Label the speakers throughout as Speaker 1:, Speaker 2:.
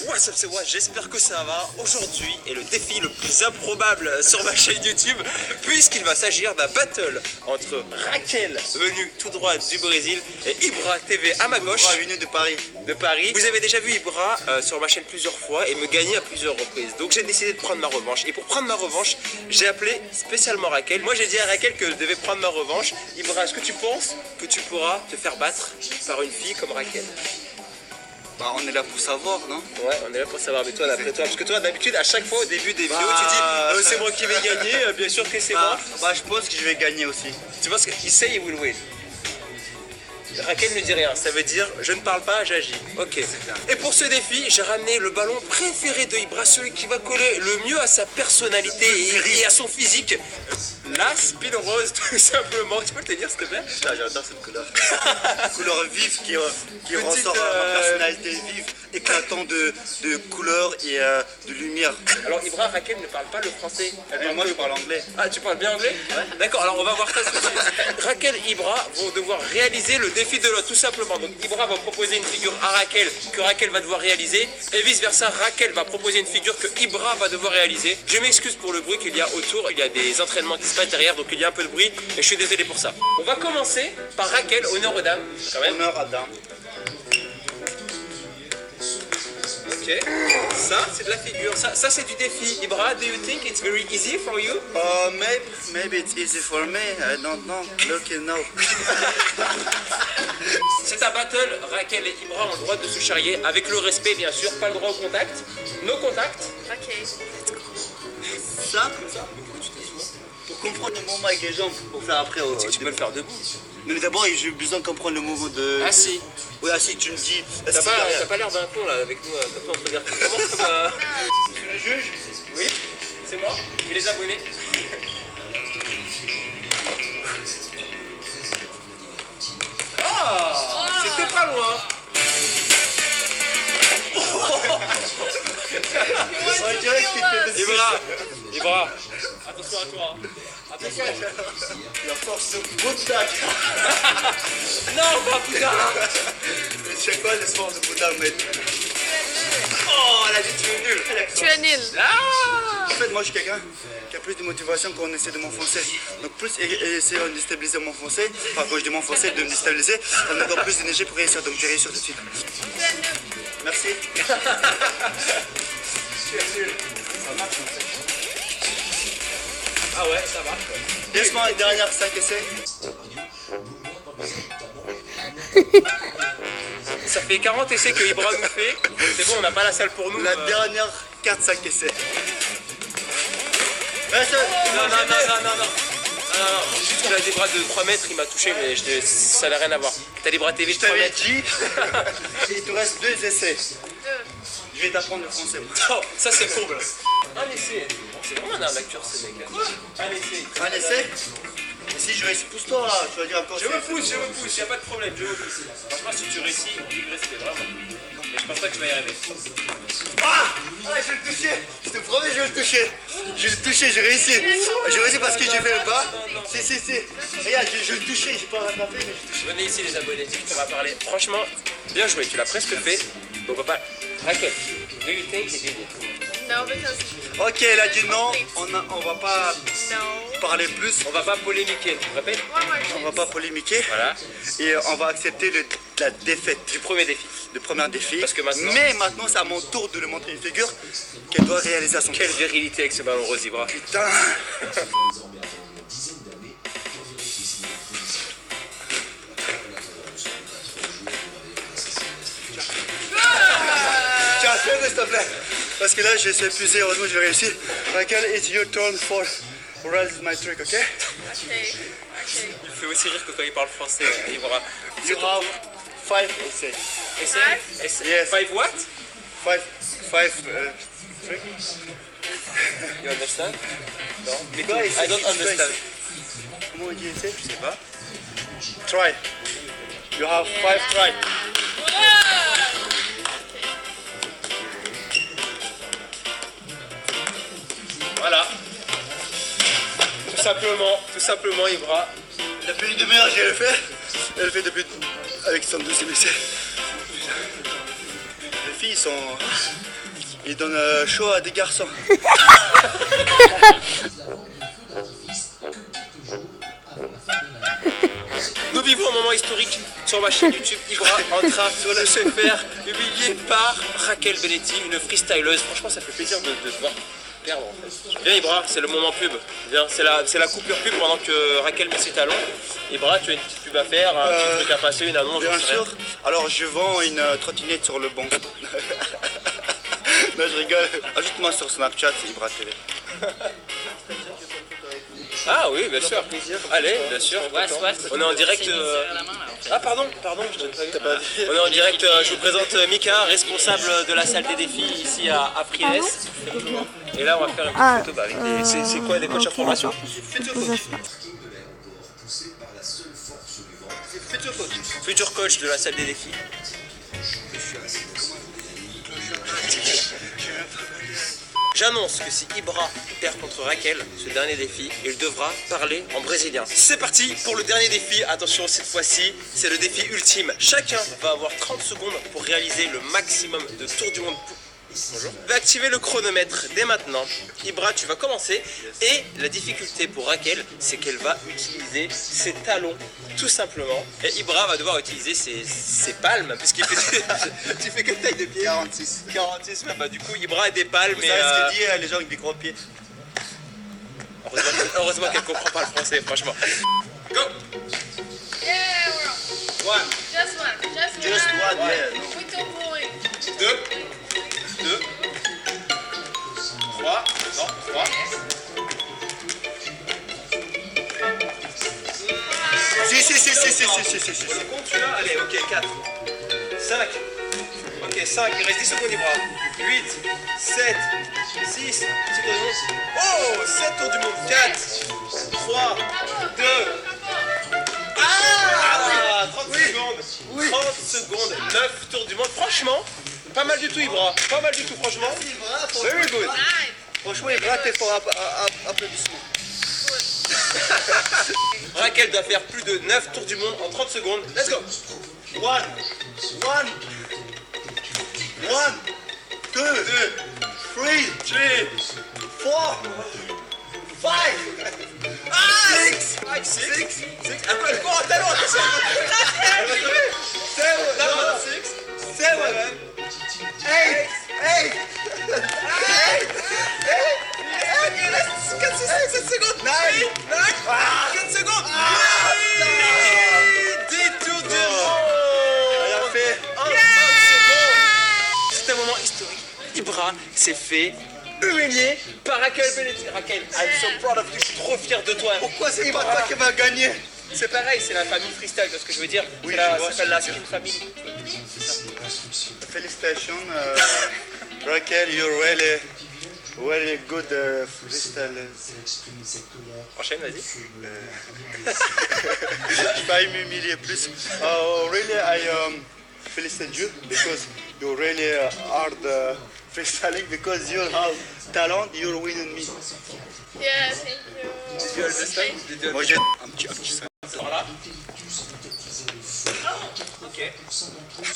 Speaker 1: What's up, c'est moi, j'espère que ça va. Aujourd'hui est le défi le plus improbable sur ma chaîne YouTube, puisqu'il va s'agir d'un battle entre Raquel, venue tout droit du Brésil, et Ibra TV à ma gauche,
Speaker 2: venu de Paris.
Speaker 1: Vous avez déjà vu Ibra sur ma chaîne plusieurs fois et me gagner à plusieurs reprises. Donc j'ai décidé de prendre ma revanche. Et pour prendre ma revanche, j'ai appelé spécialement Raquel. Moi j'ai dit à Raquel que je devais prendre ma revanche. Ibra, est-ce que tu penses que tu pourras te faire battre par une fille comme Raquel?
Speaker 2: Bah on est là pour savoir, non?
Speaker 1: Ouais, on est là pour savoir, mais toi d'après toi, parce que toi d'habitude à chaque fois au début des vidéos tu dis c'est moi qui vais gagner, bien sûr que c'est moi.
Speaker 2: Bah je pense que je vais gagner aussi.
Speaker 1: Tu penses qu'il say he will win? Raquel ne dit rien, ça veut dire je ne parle pas, j'agis. Ok. Et pour ce défi, j'ai ramené le ballon préféré de Ibra, celui qui va coller le mieux à sa personnalité et à son physique. La Spin Rose, tout simplement. Tu peux le tenir s'il te plaît?
Speaker 2: J'adore cette couleur. Couleur vive qui ressort ma personnalité vive, éclatant de couleurs et de lumière.
Speaker 1: Alors Ibra, Raquel ne parle pas le français.
Speaker 2: Moi je parle anglais.
Speaker 1: Ah, tu parles bien anglais? Ouais. D'accord, alors on va voir ça tout de suite. Raquel et Ibra vont devoir réaliser le défi de l'autre, tout simplement. Donc Ibra va proposer une figure à Raquel que Raquel va devoir réaliser, et vice versa, Raquel va proposer une figure que Ibra va devoir réaliser. Je m'excuse pour le bruit qu'il y a autour, il y a des entraînements qui se passent derrière, donc il y a un peu de bruit, et je suis désolé pour ça. On va commencer par Raquel, honneur aux dames, quand même.
Speaker 2: Honneur à dame.
Speaker 1: Ok, ça c'est de la figure, ça c'est du défi. Ibra, do you think it's very easy for you?
Speaker 2: Maybe it's easy for me, I don't know, look you know.
Speaker 1: C'est un battle, Raquel et Ibra ont le droit de se charrier avec le respect bien sûr, pas le droit au contact. No contact.
Speaker 3: Ok.
Speaker 2: Ça, pour comprendre le mouvement avec les jambes, pour faire après.
Speaker 1: Tu peux le faire debout.
Speaker 2: Mais d'abord j'ai besoin de comprendre le mouvement de...
Speaker 1: Assis.
Speaker 2: Oui, assis, tu me dis...
Speaker 1: T'as pas l'air d'un con là avec nous, comme ça on peut dire que tu commences comme...
Speaker 2: Tu le juges?
Speaker 1: Oui, c'est moi, et les abonnés. Ah, c'était pas loin.
Speaker 2: On dirait qu'il fait des...
Speaker 1: Ibra, attention à toi. Attention.
Speaker 2: La force de Bouddha.
Speaker 1: Non, pas putain.
Speaker 2: C'est quoi l'espoir de Bouddha, mec?
Speaker 1: Oh, elle a dit tu es nul.
Speaker 3: Tu es nul.
Speaker 1: Ah.
Speaker 2: En fait, moi, je suis quelqu'un qui a plus de motivation quand on essaie de m'enfoncer. Donc, plus essayer de déstabiliser mon français, enfin, quand je dis m'enfoncer, de me déstabiliser, ça me donne encore plus d'énergie pour réussir. Donc, je vais réussir tout de suite. Merci.
Speaker 1: Tu es nul.
Speaker 2: Ça marche, en fait.
Speaker 1: Ah ouais, ça marche.
Speaker 2: Laisse-moi une dernière 5 essais.
Speaker 1: Ça fait 40 essais que Ibra nous fait. C'est bon, on n'a pas la salle pour nous.
Speaker 2: La dernière 4-5 essais.
Speaker 1: Non. Juste qu'il a des bras de 3 mètres, il m'a touché, mais ça n'a rien à voir. T'as des bras TV de 3
Speaker 2: t'avais
Speaker 1: mètres.
Speaker 2: dit, il te reste 2 essais. Je vais t'apprendre le français.
Speaker 1: Oh, ça c'est comble. Un essai. C'est vraiment un arnaqueur ce mec. Quoi? Un essai.
Speaker 2: Un essai? Et si je réussis, pousse-toi là, tu vas dire encore.
Speaker 1: Je me pousse, y'a pas de problème, je me pousse. Franchement, si tu réussis, on devrait rester vraiment. Mais je pense pas que tu vas y arriver.
Speaker 2: Ah, je vais le toucher. Je te promets, je vais le toucher. Je vais le toucher, j'ai réussi. J'ai réussi parce que j'ai fait le pas. Si. Regarde, je vais le toucher, j'ai pas rattrapé, mais je touche.
Speaker 1: Venez ici les abonnés, on va parler. Franchement, bien joué, tu l'as presque fait. Bon papa, Raquel, do you think he did it?
Speaker 3: No, because
Speaker 2: Ok, elle a dit non, on va pas
Speaker 3: no.
Speaker 2: parler plus.
Speaker 1: On va pas polémiquer, tu te rappelles?
Speaker 3: One more
Speaker 2: On
Speaker 3: chance.
Speaker 2: va pas polémiquer.
Speaker 1: Voilà,
Speaker 2: Et on va accepter la défaite
Speaker 1: du premier défi.
Speaker 2: du premier défi.
Speaker 1: Parce que maintenant-
Speaker 2: Mais maintenant, c'est à mon tour de lui montrer une figure qu'elle doit réaliser à son
Speaker 1: Quelle
Speaker 2: tour.
Speaker 1: virilité avec ce ballon rose, Ibra.
Speaker 2: Putain. Tiens, fais-le s'il te plaît. Parce que là, je suis épuisé, heureusement, je l'ai réussi. Raquel, it's your turn for raise my trick, ok?
Speaker 3: Okay.
Speaker 1: Il fait aussi rire que quand il parle français, Ibra.
Speaker 2: You have 5 essays.
Speaker 1: Essai?
Speaker 2: Yes.
Speaker 1: 5 what?
Speaker 2: 5 trick.
Speaker 1: You understand? Non, mais
Speaker 2: Quoi,
Speaker 1: I don't understand.
Speaker 2: Comment on dit essai? Je sais pas. Try. You have 5 try.
Speaker 1: Voilà. Tout simplement, Ibra.
Speaker 2: Depuis une demi-heure, je le fais. Elle le fait depuis avec son deuxième essai. Les filles ils donnent chaud à des garçons.
Speaker 1: Nous vivons un moment historique sur ma chaîne YouTube. Ibra en train de se faire humilier par Raquel Benetti, une freestyleuse. Franchement, ça fait plaisir de te voir perdre en fait. Viens Ibra, c'est le moment pub. Viens, c'est la coupure pub pendant que Raquel met ses talons. Ibra, tu as une petite pub à faire, un petit truc à passer, une annonce.
Speaker 2: Bien sûr. Alors je vends une trottinette sur le banc. Non, je rigole. Ajoute-moi sur Snapchat, c'est Ibra TV.
Speaker 1: Ah oui, bien sûr. Allez, bien sûr. On est en direct. Ah pardon, je t'ai pas vu. On est en direct. Je vous présente Mika, responsable de la salle des défis ici à Priles. Et là, on va faire une petite photo avec c'est quoi des coachs à formation? Futur coach de la salle des défis. J'annonce que si Ibra perd contre Raquel, ce dernier défi, il devra parler en brésilien. C'est parti pour le dernier défi. Attention, cette fois-ci, c'est le défi ultime. Chacun va avoir 30 secondes pour réaliser le maximum de tours du monde. Bonjour. Va activer le chronomètre dès maintenant. Ibra, tu vas commencer. Et la difficulté pour Raquel, c'est qu'elle va utiliser ses talons, tout simplement. Et Ibra va devoir utiliser ses palmes, puisqu'il fait... Tu fais quelle taille de pied?
Speaker 2: 46.
Speaker 1: 46, bah du coup, Ibra a des palmes.
Speaker 2: Vous savez ce que dit les gens avec des gros pieds?
Speaker 1: Heureusement qu'elle comprend pas le français, franchement. Go!
Speaker 3: Yeah,
Speaker 1: One.
Speaker 3: just one.
Speaker 2: Just one, yeah.
Speaker 3: Muito ruim.
Speaker 1: 2, 3, non, 3.
Speaker 2: Si.
Speaker 1: C'est bon, tu l'as? Allez, ok, 4, 5. Ok, 5, il reste 10 secondes, Ibra. 8, 7, 6, 6 tours du monde. Oh, 7 tours du monde. 4, 3, 2. Ah, 30 secondes. 30 secondes, 9 tours du monde. Franchement, pas mal du tout, Ibra. Pas mal du tout, franchement. Very good.
Speaker 2: Franchement, Ibra, t'es pour applaudissements.
Speaker 1: Raquel doit faire plus de 9 tours du monde en 30 secondes. Let's go.
Speaker 2: 1, 2, 3, 4, 5, 6,
Speaker 1: Un peu encore un talon, attention.
Speaker 2: 7, 8,
Speaker 1: 7 secondes. 9, 4 secondes. 10 tours du monde. C'est un moment historique. Ibra s'est fait humilier par Raquel Benetti. Raquel, I'm so proud of you. Je suis trop fier de toi.
Speaker 2: Pourquoi c'est pas toi qui va gagner?
Speaker 1: C'est pareil, c'est la famille freestyle, tu vois ce que je veux dire?
Speaker 2: Oui,
Speaker 1: ça
Speaker 2: je vois,
Speaker 1: s'appelle la Skin Family.
Speaker 2: Félicitations, Raquel, you're really good freestyler.
Speaker 1: Enchaîne, vas-y.
Speaker 2: Je vais m'humilier plus. Really, I felicitate you because you really hard freestyling because you have talent, you're winning me.
Speaker 3: Yeah, thank you.
Speaker 1: Did you understand?
Speaker 2: Moi j'ai un petit ça.
Speaker 1: Voilà. Ok.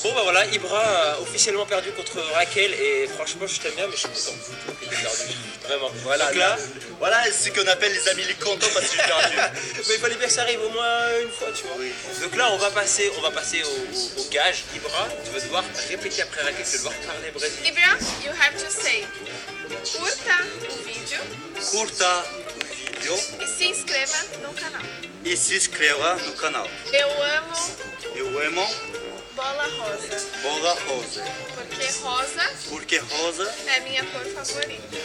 Speaker 1: Bon bah voilà, Ibra a officiellement perdu contre Raquel et franchement je t'aime bien mais je suis content que t'aies perdu. Vraiment.
Speaker 2: Voilà,
Speaker 1: donc là,
Speaker 2: voilà ce qu'on appelle les amis les contents parce que j'ai perdu.
Speaker 1: mais il fallait bien que ça arrive au moins une fois, tu vois.
Speaker 2: Oui.
Speaker 1: Donc là on va passer au gage. Ibra, tu vas devoir répéter après Raquel, tu vas devoir parler brésilien.
Speaker 3: Ibra, you have to say curta o vídeo
Speaker 2: Curta o vídeo
Speaker 3: e se inscreva no canal.
Speaker 2: e se inscreva no canal.
Speaker 3: Eu amo
Speaker 2: Bola Rosa,
Speaker 3: porque rosa é minha cor favorita.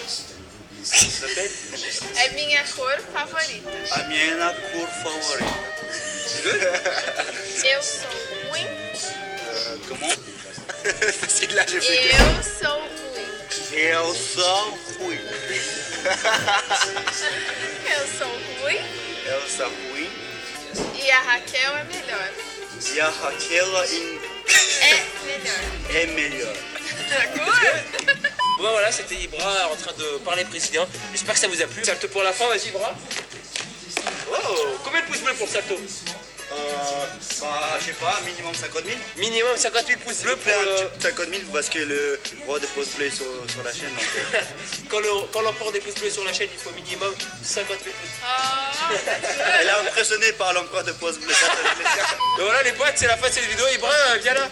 Speaker 3: É minha cor favorita.
Speaker 2: a minha cor favorita.
Speaker 3: Eu sou ruim.
Speaker 2: Comment? C'est là, j'ai fait.
Speaker 3: Eu sou ruim.
Speaker 2: Eu sou ruim.
Speaker 3: Eu sou ruim
Speaker 2: Eu sou ruim.
Speaker 3: e a Raquel é melhor.
Speaker 2: E a Raquel
Speaker 3: É melhor.
Speaker 2: é melhor.
Speaker 3: Good?
Speaker 1: Bon bah voilà, c'était Ibra en train de parler brésilien. J'espère que ça vous a plu. Salto pour la fin, vas-y Ibra. Oh, combien de pouces bleus pour le salto?
Speaker 2: Je sais pas, minimum 50 000.
Speaker 1: Minimum 50 000 pouces bleus pour
Speaker 2: 50 000 parce que le roi de pouces bleus sur la chaîne.
Speaker 1: quand l'empereur des pouces bleus sur la chaîne, il faut minimum 50 000 pouces.
Speaker 3: Oh,
Speaker 2: Elle est impressionnée par l'empereur de pouces bleus.
Speaker 1: Donc voilà les potes, c'est la fin de cette vidéo. Ibra, viens là.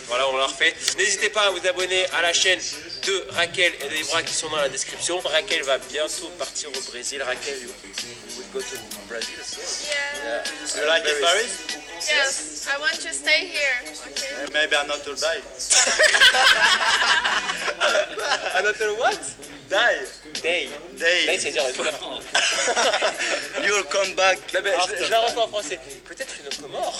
Speaker 1: Voilà, on l'a refait. N'hésitez pas à vous abonner à la chaîne de Raquel et d'Ibra qui sont dans la description. Raquel va bientôt partir au Brésil. Raquel, you will go to Brazil.
Speaker 3: yeah.
Speaker 2: You like it, Paris?
Speaker 3: Yes, I want to stay here. Okay.
Speaker 2: Maybe I'm not to die.
Speaker 1: Another what?
Speaker 2: Die.
Speaker 1: Day. Day, c'est dire
Speaker 2: You'll come back.
Speaker 1: Non, mais
Speaker 2: after.
Speaker 1: je la refais en français. Peut-être une Comore.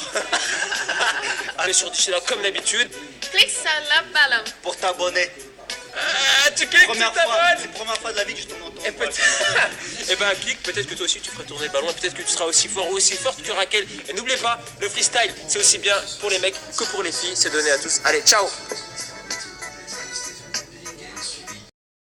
Speaker 1: Allez sur Disney comme d'habitude.
Speaker 3: Clique sur le ballon.
Speaker 2: Pour t'abonner.
Speaker 1: Ah, tu cliques, tu
Speaker 2: C'est la
Speaker 1: t'abonnes.
Speaker 2: première fois de la vie que je tourne en ton.
Speaker 1: Et ben clique, peut-être que toi aussi tu feras tourner le ballon, peut-être que tu seras aussi fort ou aussi forte que Raquel. Et n'oubliez pas, le freestyle c'est aussi bien pour les mecs que pour les filles, c'est donné à tous. Allez, ciao.